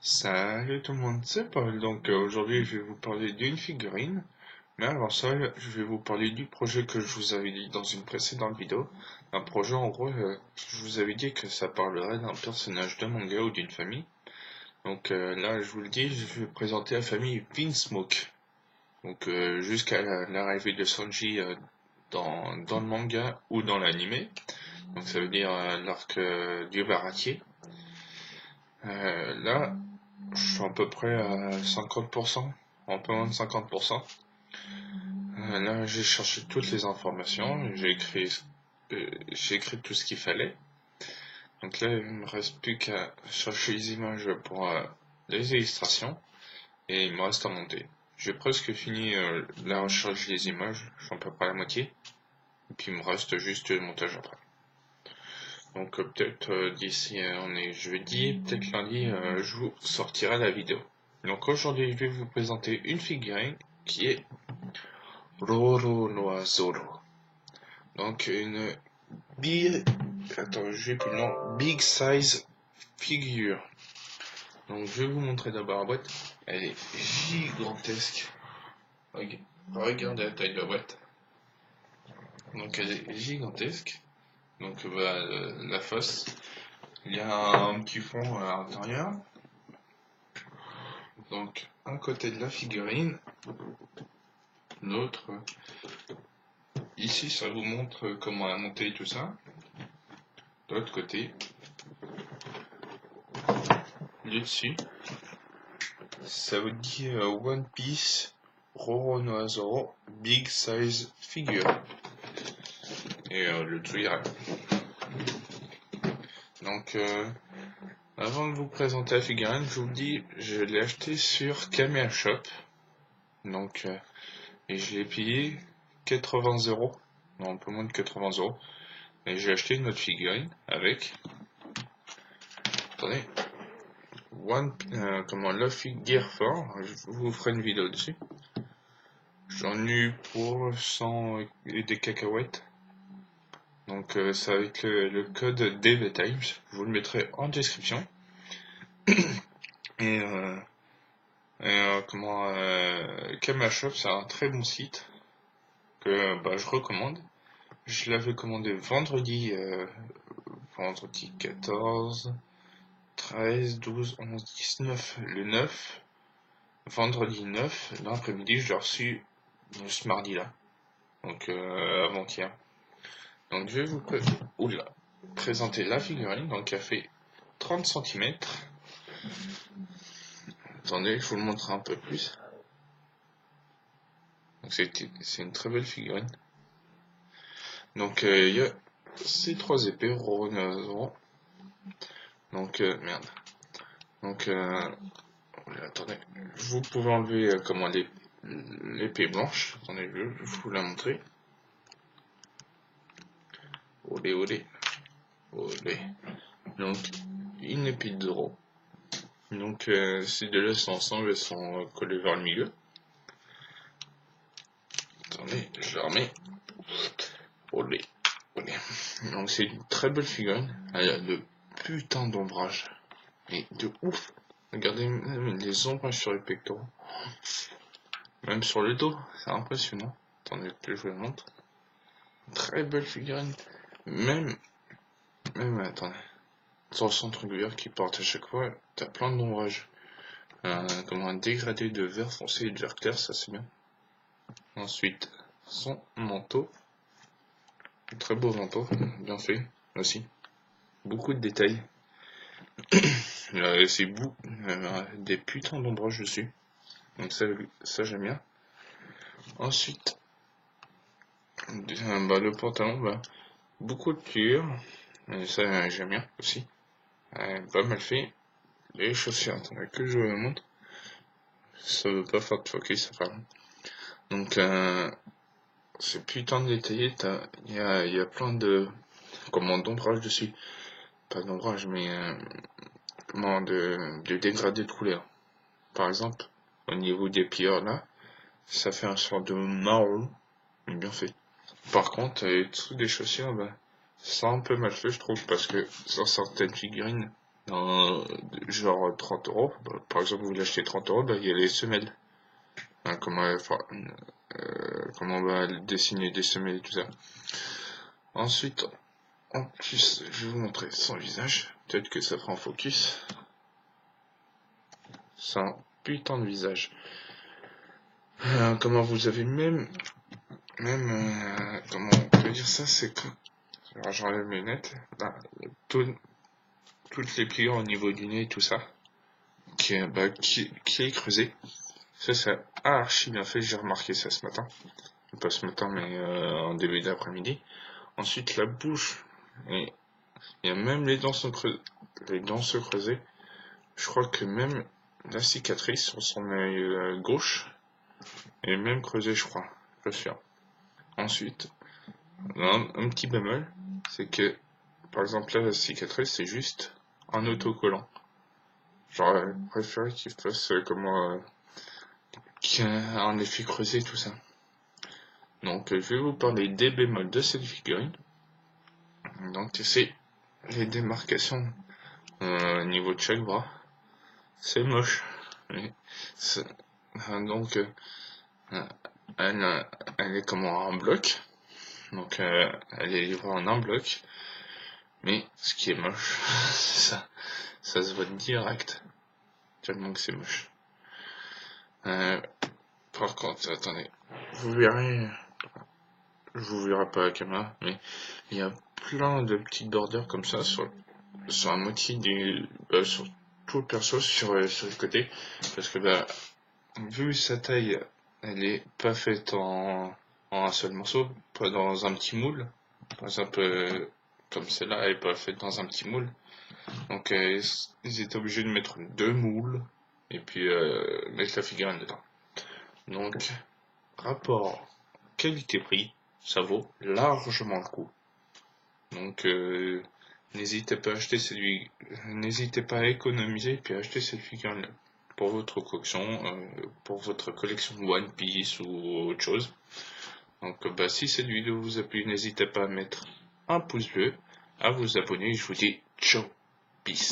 Salut tout le monde, c'est Paul. Donc aujourd'hui je vais vous parler d'une figurine. Mais avant ça, je vais vous parler du projet que je vous avais dit dans une précédente vidéo. Un projet en gros, je vous avais dit que ça parlerait d'un personnage de manga ou d'une famille. Donc là je vous le dis, je vais présenter la famille Vinsmoke. Donc jusqu'à l'arrivée de Sanji dans le manga ou dans l'anime. Donc ça veut dire l'arc du baratier. Là, je suis à peu près à 50%, un peu moins de 50%. Là, j'ai cherché toutes les informations, j'ai écrit tout ce qu'il fallait. Donc là, il me reste plus qu'à chercher les images pour les illustrations et il me reste à monter. J'ai presque fini la recherche des images, je suis à peu près à la moitié. Et puis il me reste juste le montage après. Donc peut-être d'ici, on est jeudi, peut-être lundi, je vous sortirai la vidéo. Donc aujourd'hui, je vais vous présenter une figurine qui est Roro no Zoro. Donc une big, attends, j'ai plus le nom, big size figure. Donc je vais vous montrer d'abord la boîte. Elle est gigantesque. Regardez la taille de la boîte. Donc elle est gigantesque. Donc la face, il y a un petit fond à l'intérieur. Donc un côté de la figurine, l'autre. Ici ça vous montre comment la monter et tout ça. De l'autre côté, le dessus, ça vous dit One Piece Roro no Zoro Big Size Figure. Et le dessous il y a rien. Donc avant de vous présenter la figurine, je vous le dis, je l'ai acheté sur Kamea Shop. Donc et je l'ai payé 80 euros. Non, un peu moins de 80 euros. Et j'ai acheté une autre figurine avec. Attendez. Love Figure 4. Je vous ferai une vidéo dessus. J'en ai eu pour 100 et des cacahuètes. Donc c'est avec le code DVTimes. Je vous le mettrai en description. Et Kamea Shop, c'est un très bon site que je recommande. Je l'avais commandé vendredi 14, 13, 12, 11, 19, le 9, vendredi 9, l'après-midi, je l'ai reçu ce mardi-là, donc avant-hier. Donc je vais vous présenter la figurine, donc elle fait 30 cm. Attendez, je vous le montre un peu plus. Donc c'est une très belle figurine. Donc il y a ces trois épées, Roro no Zoro. Donc merde. Donc attendez, vous pouvez enlever l'épée blanche. Attendez, je vais vous la montrer. Olé olé. Olé. Donc une épée de Zoro. Donc ces deux-là sont ensemble, elles sont collées vers le milieu. Attendez, je la remets. Olé. Olé. Donc c'est une très belle figurine. Elle a de putain d'ombrage. Et de ouf. Regardez même les ombrages sur les pectoraux. Même sur le dos, c'est impressionnant. Attendez que je vous la montre. Très belle figurine. Même, attendez. Sur le centre vert qui porte à chaque fois, t'as plein d'ombrages. Comme un dégradé de vert foncé et de vert clair, ça c'est bien. Ensuite, son manteau. Très beau manteau, bien fait aussi. Beaucoup de détails. C'est des putains d'ombrages dessus. Donc ça j'aime bien. Ensuite, le pantalon, beaucoup de cuir. Et ça j'aime bien aussi. Pas mal fait. Les chaussures, attendez que je vous les montre. Ça veut pas faire de focus apparemment. Donc c'est putain de détaillé. Il y a plein de d'ombrage dessus. Pas d'ombrage mais de dégradé de couleur. Par exemple, au niveau des plieurs là, ça fait un sort de marron, mais bien fait. Par contre, les dessous des chaussures, c'est un peu mal fait je trouve, parce que sur certaines figurines, dans genre 30 €. Par exemple, vous l'achetez 30 €, il y a les semelles. Hein, comment on va dessiner des semelles et tout ça. Ensuite, en plus, je vais vous montrer son visage. Peut-être que ça fera en focus. C'est un putain de visage. Comment vous avez comment on peut dire ça, c'est que, alors j'enlève mes lunettes, là, toutes les pliures au niveau du nez et tout ça, qui est creusé. Ça, c'est archi bien fait, j'ai remarqué ça ce matin. Pas ce matin, mais en début d'après-midi. Ensuite, la bouche, et il y a même les dents sont creusées. Je crois que même la cicatrice sur son œil gauche est même creusée, je crois. Je suis sûr. Ensuite, un petit bémol, c'est que, par exemple, là, la cicatrice, c'est juste un autocollant. J'aurais préféré qu'il fasse qu'il y ait un effet creusé, tout ça. Donc, je vais vous parler des bémols de cette figurine. Donc, c'est les démarcations au niveau de chaque bras. C'est moche. Donc, elle est comme en bloc. Donc, elle est livrée en un bloc. Mais ce qui est moche, ça se voit direct. Tellement que c'est moche. Par contre, attendez, vous verrez, je vous verrai pas à la caméra, mais il y a plein de petites bordures comme ça sur la moitié sur tout le perso, sur les côtés, parce que vu sa taille, elle est pas faite en un seul morceau, pas dans un petit moule. Par exemple, comme celle-là, elle est pas faite dans un petit moule. Donc ils étaient obligés de mettre 2 moules et puis mettre la figurine dedans. Donc, rapport qualité-prix, ça vaut largement le coup. Donc, n'hésitez pas à acheter n'hésitez pas à économiser et puis à acheter cette figurine pour votre collection de One Piece ou autre chose. Donc, si cette vidéo vous a plu, n'hésitez pas à mettre un pouce bleu, à vous abonner. Je vous dis ciao, peace.